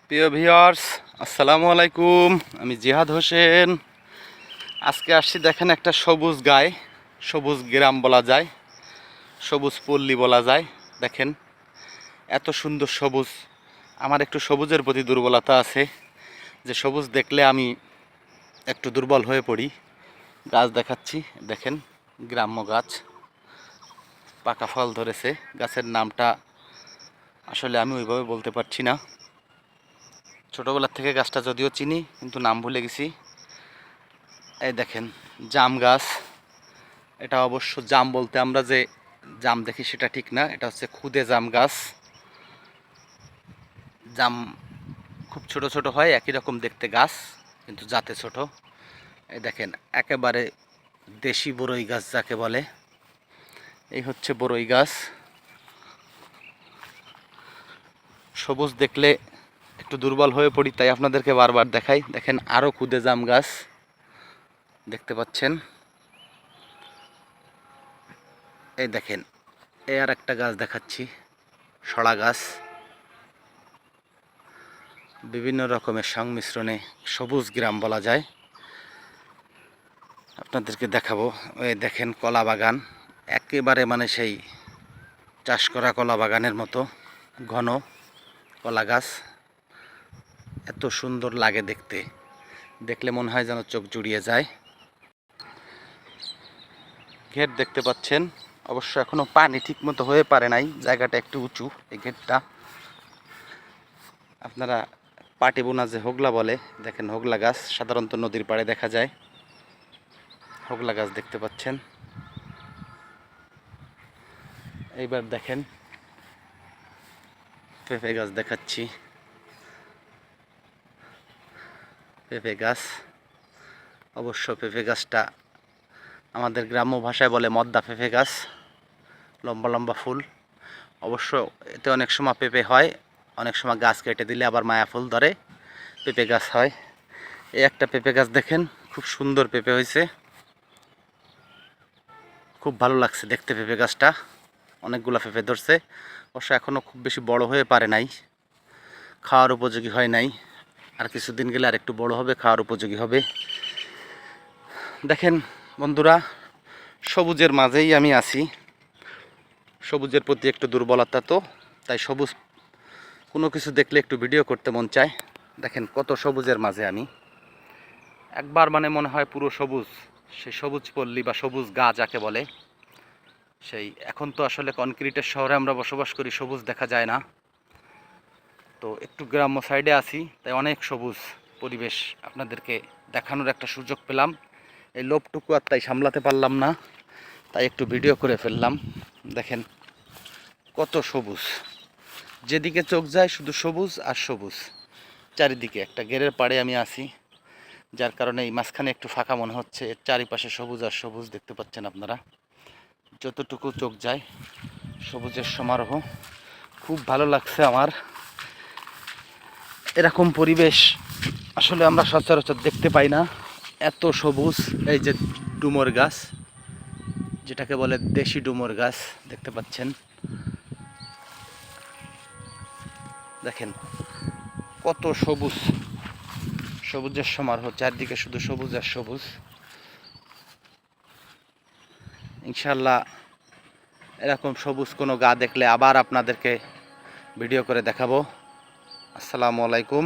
প্রিয় ভিউয়ার্স, আসসালামু আলাইকুম। আমি জিহাদ হোসেন। আজকে আসছি দেখেন একটা সবুজ গায়ে, সবুজ গ্রাম বলা যায়, সবুজ পল্লী বলা যায়। দেখেন এত সুন্দর সবুজ। আমার একটু সবুজের প্রতি দুর্বলতা আছে, যে সবুজ দেখলে আমি একটু দুর্বল হয়ে পড়ি। গাছ দেখাচ্ছি, দেখেন গ্রাম্য গাছ, পাকা ফল ধরেছে। গাছের নামটা আসলে আমি ওইভাবে বলতে পারছি না। ছোটোবেলার থেকে গাছটা যদিও চিনি, কিন্তু নাম ভুলে গেছি। এই দেখেন জাম গাছ। এটা অবশ্য জাম বলতে আমরা যে জাম দেখি সেটা ঠিক না, এটা হচ্ছে খুদে জাম গাছ। জাম খুব ছোট ছোট হয়, একই রকম দেখতে গাছ, কিন্তু জাতে ছোট। এই দেখেন একেবারে দেশি বড়ই গাছ যাকে বলে, এই হচ্ছে বড়ই গাছ। সবুজ দেখলে একটু দুর্বল হয়ে পড়ি, তাই আপনাদেরকে বারবার দেখাই। দেখেন আরও খুদে জাম গাছ দেখতে পাচ্ছেন। এই দেখেন এই আর একটা গাছ দেখাচ্ছি, সড়া গাছ। বিভিন্ন রকমের সংমিশ্রণে সবুজ গ্রাম বলা যায়। আপনাদেরকে দেখাবো। ওই দেখেন কলা বাগান, একেবারে মানে সেই চাষ করা কলা বাগানের মতো ঘন কলা গাছ। এত সুন্দর লাগে দেখতে, দেখলে মনে হয় যেন চোখ জুড়িয়ে যায়। ঘের দেখতে পাচ্ছেন, অবশ্য এখনো পানি ঠিক মতো হয়ে পারে নাই, জায়গাটা একটু উঁচু। এই ঘেরটা আপনারা পাটি বোনা যে হোগলা বলে, দেখেন হোগলা গাছ সাধারণত নদীর পাড়ে দেখা যায়। হোগলা গাছ দেখতে পাচ্ছেন। এইবার দেখেন পেঁপে গাছ দেখাচ্ছি। পেঁপে গাছ, অবশ্য পেঁপে গাছটা আমাদের গ্রাম্য ভাষায় বলে মদ্দা পেঁপে গাছ। লম্বা লম্বা ফুল। অবশ্য এতে অনেক সময় পেঁপে হয়, অনেক সময় গাছ কেটে দিলে আবার মায়া ফুল ধরে পেঁপে গাছ হয়। এই একটা পেঁপে গাছ দেখেন, খুব সুন্দর পেঁপে হয়েছে, খুব ভালো লাগছে দেখতে পেঁপে গাছটা। অনেকগুলো পেঁপে ধরছে, অবশ্য এখনও খুব বেশি বড় হয়ে পারে নাই, খাওয়ার উপযোগী হয় নাই। আর কিছুদিন গেলে আর একটু বড় হবে, খাওয়ার উপযোগী হবে। দেখেন বন্ধুরা, সবুজের মাঝেই আমি আছি। সবুজের প্রতি একটু দুর্বলতা, তো তাই সবুজ কোনো কিছু দেখলে একটু ভিডিও করতে মন চায়। দেখেন কত সবুজের মাঝে আমি, একবার মানে মনে হয় পুরো সবুজ। সেই সবুজ পল্লী বা সবুজ গা যাকে বলে, সেই এখন তো আসলে কনক্রিটের শহরে আমরা বসবাস করি, সবুজ দেখা যায় না। তো একটু গ্রাম্য সাইডে আছি, তাই অনেক সবুজ পরিবেশ আপনাদেরকে দেখানোর একটা সুযোগ পেলাম। এই লোভটুকু আর তাই সামলাতে পারলাম না, তাই একটু ভিডিও করে ফেললাম। দেখেন কত সবুজ, যেদিকে চোখ যায় শুধু সবুজ আর সবুজ চারিদিকে। একটা গেরের পাড়ে আমি আছি, যার কারণে এই মাঝখানে একটু ফাঁকা মনে হচ্ছে। এর চারিপাশে সবুজ আর সবুজ দেখতে পাচ্ছেন আপনারা, যতটুকু চোখ যায় সবুজের সমারোহ। খুব ভালো লাগছে আমার। এরকম পরিবেশ আসলে আমরা সচরাচর দেখতে পাই না, এত সবুজ। এই যে ডুমুর গাছ, যেটাকে বলে দেশি ডুমুর গাছ দেখতে পাচ্ছেন। দেখেন কত সবুজ, সবুজের সমারোহ, চারদিকে শুধু সবুজ আর সবুজ। ইনশাল্লাহ এরকম সবুজ কোনো গা দেখলে আবার আপনাদেরকে ভিডিও করে দেখাবো। আসসালামু আলাইকুম।